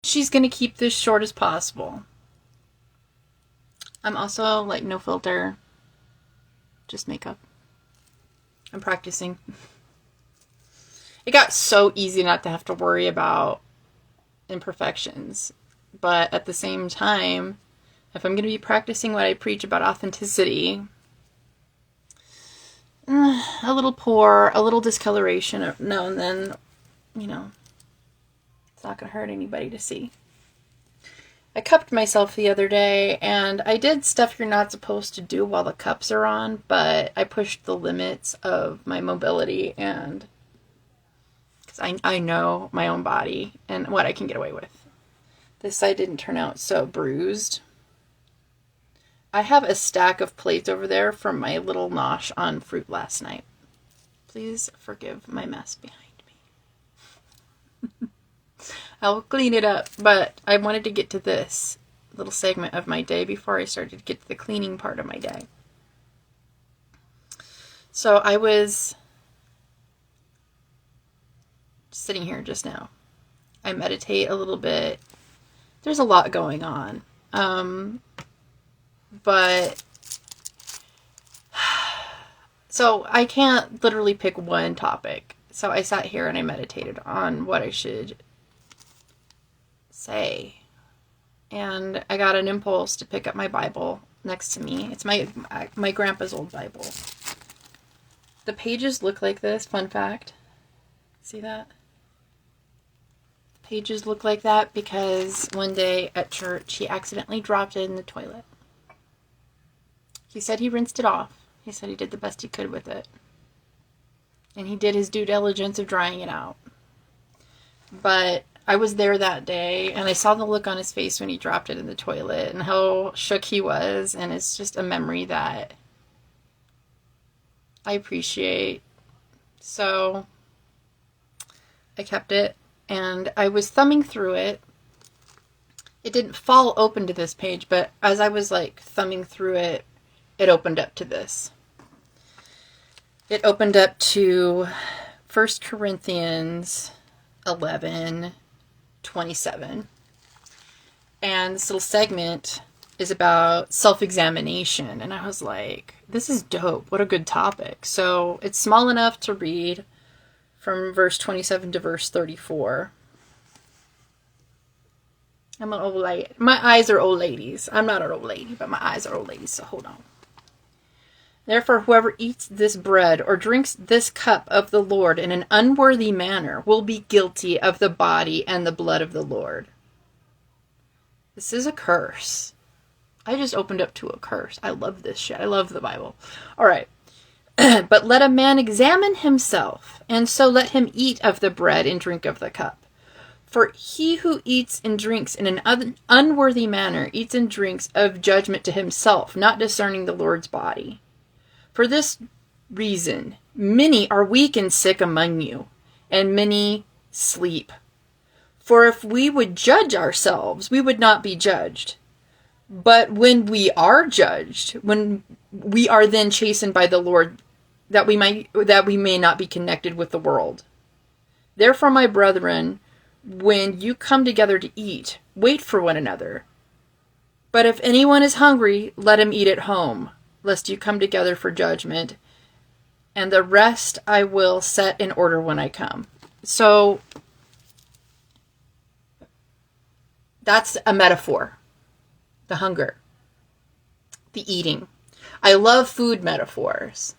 she's going to keep this short as possible. I'm also like no filter, just makeup. I'm practicing. It got so easy not to have to worry about imperfections. But at the same time, if I'm going to be practicing what I preach about authenticity, a little pore, a little discoloration now and then, you know, it's not going to hurt anybody to see. I cupped myself the other day, and I did stuff you're not supposed to do while the cups are on, but I pushed the limits of my mobility, and because I know my own body and what I can get away with. This side didn't turn out so bruised. I have a stack of plates over there from my little nosh on fruit last night. Please forgive my mess behind me. I'll clean it up, but I wanted to get to this little segment of my day before I started to get to the cleaning part of my day. So I was sitting here just now. I meditate a little bit. There's a lot going on. But so I can't literally pick one topic. So I sat here and I meditated on what I should say. And I got an impulse to pick up my Bible next to me. It's my grandpa's old Bible. The pages look like this, fun fact. See that? Pages look like that because one day at church he accidentally dropped it in the toilet. He said he rinsed it off. He said he did the best he could with it. And he did his due diligence of drying it out. But I was there that day, and I saw the look on his face when he dropped it in the toilet, and how shook he was, and it's just a memory that I appreciate. So I kept it, and I was thumbing through it. It didn't fall open to this page, but as I was like thumbing through it, it opened up to this. It opened up to 1 Corinthians 11:27. And this little segment is about self-examination. And I was like, this is dope. What a good topic. So it's small enough to read from verse 27 to verse 34. I'm an old lady. My eyes are old ladies. I'm not an old lady, but my eyes are old ladies, so hold on. Therefore, whoever eats this bread or drinks this cup of the Lord in an unworthy manner will be guilty of the body and the blood of the Lord. This is a curse. I just opened up to a curse. I love this shit. I love the Bible. All right. But let a man examine himself, and so let him eat of the bread and drink of the cup. For he who eats and drinks in an unworthy manner eats and drinks of judgment to himself, not discerning the Lord's body. For this reason, many are weak and sick among you, and many sleep. For if we would judge ourselves, we would not be judged. But when we are judged, when we are then chastened by the Lord, that we may not be connected with the world. Therefore, my brethren, when you come together to eat, wait for one another. But if anyone is hungry, let him eat at home, lest you come together for judgment, and the rest I will set in order when I come. So, that's a metaphor. The hunger. The eating. I love food metaphors.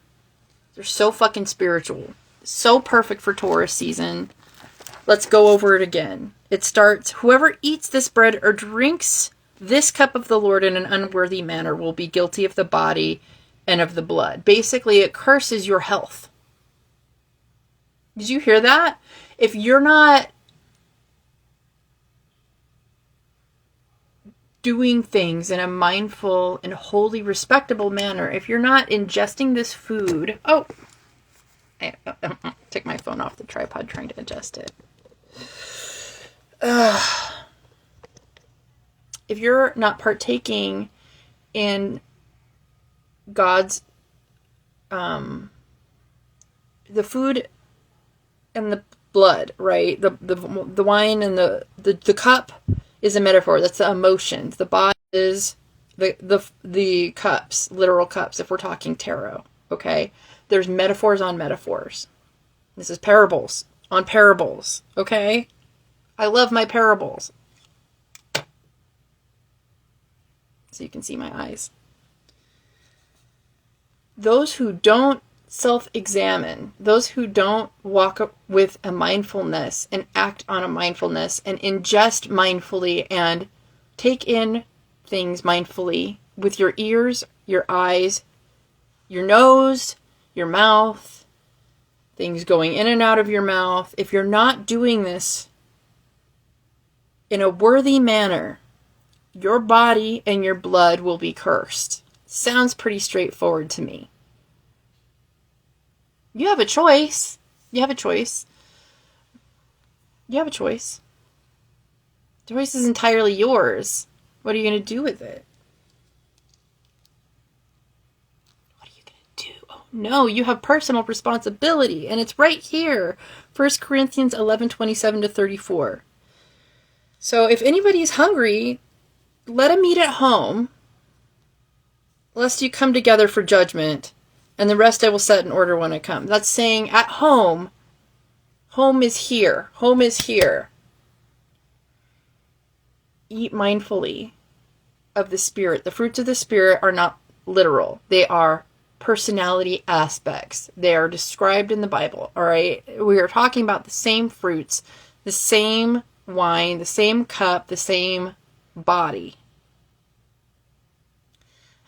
They're so fucking spiritual. So perfect for Taurus season. Let's go over it again. It starts, whoever eats this bread or drinks this cup of the Lord in an unworthy manner will be guilty of the body and of the blood. Basically, it curses your health. Did you hear that? If you're not doing things in a mindful and wholly respectable manner, if you're not ingesting this food... Oh! I took my phone off the tripod trying to adjust it. If you're not partaking in God's the food and blood, right? The wine and the cup is a metaphor. That's the emotions. The body is the cups, literal cups, if we're talking tarot. Okay? There's metaphors on metaphors. This is parables on parables. Okay? I love my parables. So you can see my eyes. Those who don't self-examine, those who don't walk with a mindfulness and act on a mindfulness and ingest mindfully and take in things mindfully with your ears, your eyes, your nose, your mouth, things going in and out of your mouth. If you're not doing this in a worthy manner, your body and your blood will be cursed. Sounds pretty straightforward to me. You have a choice. You have a choice. You have a choice. The choice is entirely yours. What are you going to do with it? What are you going to do? Oh, no, you have personal responsibility, and it's right here. 1 Corinthians 11:27-34. So if anybody's hungry, let him eat at home, lest you come together for judgment, and the rest I will set in order when I come. That's saying at home. Home is here. Home is here. Eat mindfully of the Spirit. The fruits of the Spirit are not literal. They are personality aspects. They are described in the Bible. All right? We are talking about the same fruits, the same wine, the same cup, the same body.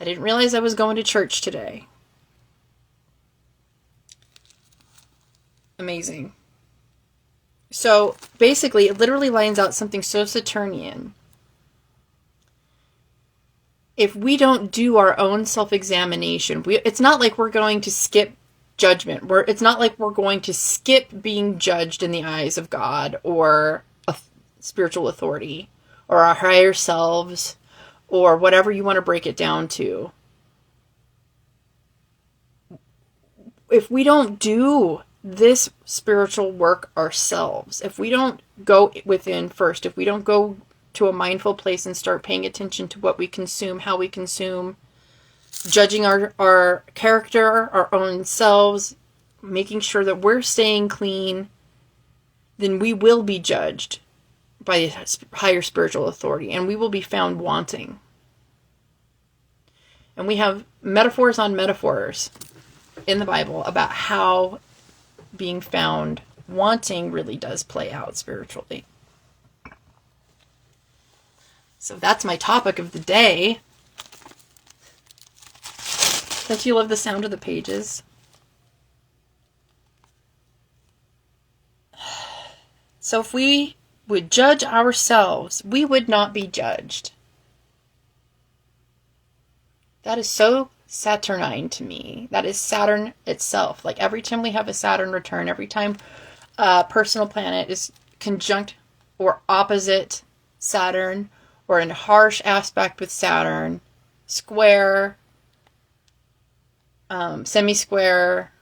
I didn't realize I was going to church today. Amazing. So basically, it literally lines out something so Saturnian. If we don't do our own self-examination, it's not like we're going to skip judgment. It's not like we're going to skip being judged in the eyes of God or a spiritual authority or our higher selves or whatever you want to break it down to. If we don't do this spiritual work ourselves, if we don't go within first, if we don't go to a mindful place and start paying attention to what we consume, how we consume, judging our character, our own selves, making sure that we're staying clean, then we will be judged by a higher spiritual authority, and we will be found wanting. And we have metaphors on metaphors in the Bible about how being found wanting really does play out spiritually. So that's my topic of the day. Don't you love the sound of the pages? So if we would judge ourselves, we would not be judged. That is so Saturnine to me. That is Saturn itself. Like every time we have a Saturn return, every time a personal planet is conjunct or opposite Saturn, or in harsh aspect with Saturn, square, semi-square,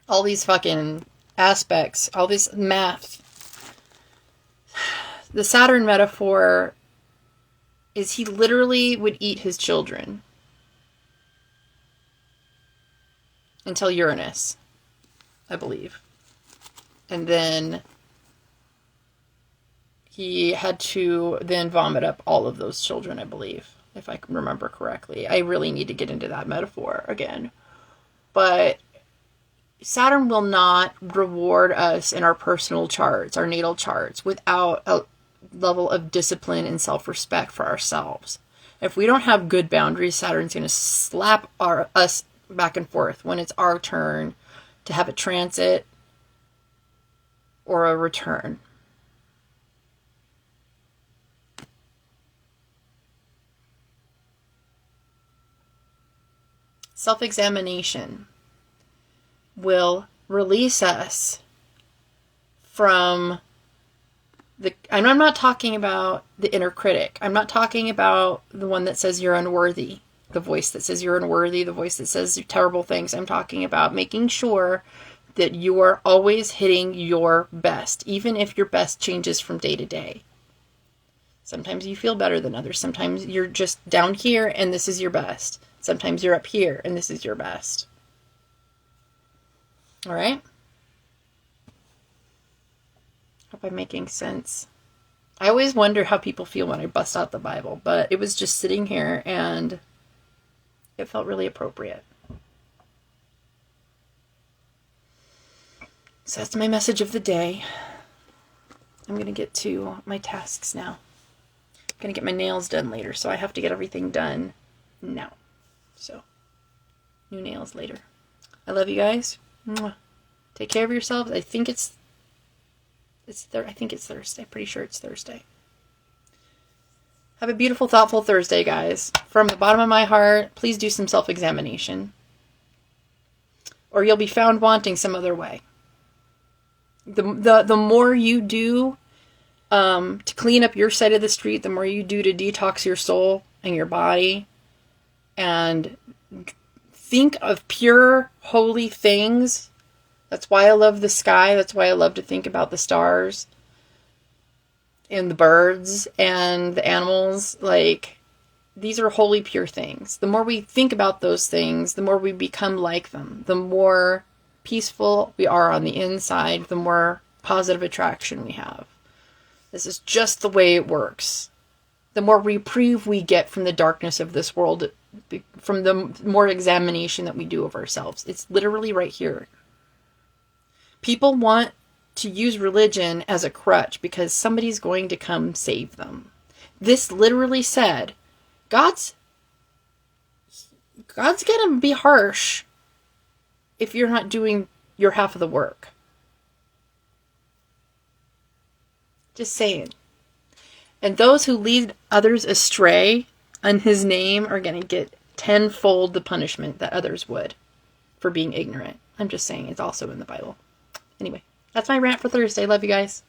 all these fucking aspects, all this math. The Saturn metaphor is he literally would eat his children until Uranus, I believe. And then he had to then vomit up all of those children, I believe, if I can remember correctly. I really need to get into that metaphor again. But Saturn will not reward us in our personal charts, our natal charts, without a level of discipline and self-respect for ourselves. If we don't have good boundaries, Saturn's going to slap us back and forth when it's our turn to have a transit or a return. Self-examination will release us from and I'm not talking about the inner critic. I'm not talking about the one that says you're unworthy, the voice that says you're unworthy, the voice that says terrible things. I'm talking about making sure that you are always hitting your best, even if your best changes from day to day. Sometimes you feel better than others. Sometimes you're just down here and this is your best. Sometimes you're up here and this is your best. All right? Hope I'm making sense. I always wonder how people feel when I bust out the Bible, but it was just sitting here and it felt really appropriate. So that's my message of the day. I'm going to get to my tasks now. I'm going to get my nails done later, so I have to get everything done now. So, new nails later. I love you guys. Mwah. Take care of yourselves. I think it's Thursday. Pretty sure it's Thursday. Have a beautiful, thoughtful Thursday, guys. From the bottom of my heart, please do some self-examination, or you'll be found wanting some other way. The more you do to clean up your side of the street, the more you do to detox your soul and your body, and think of pure, holy things. That's why I love the sky. That's why I love to think about the stars and the birds and the animals. Like, these are holy, pure things. The more we think about those things, the more we become like them. The more peaceful we are on the inside, the more positive attraction we have. This is just the way it works. The more reprieve we get from the darkness of this world, from the more examination that we do of ourselves. It's literally right here. People want to use religion as a crutch because somebody's going to come save them. This literally said, God's going to be harsh if you're not doing your half of the work. Just saying. And those who lead others astray in his name are going to get tenfold the punishment that others would for being ignorant. I'm just saying, it's also in the Bible. Anyway, that's my rant for Thursday. Love you guys.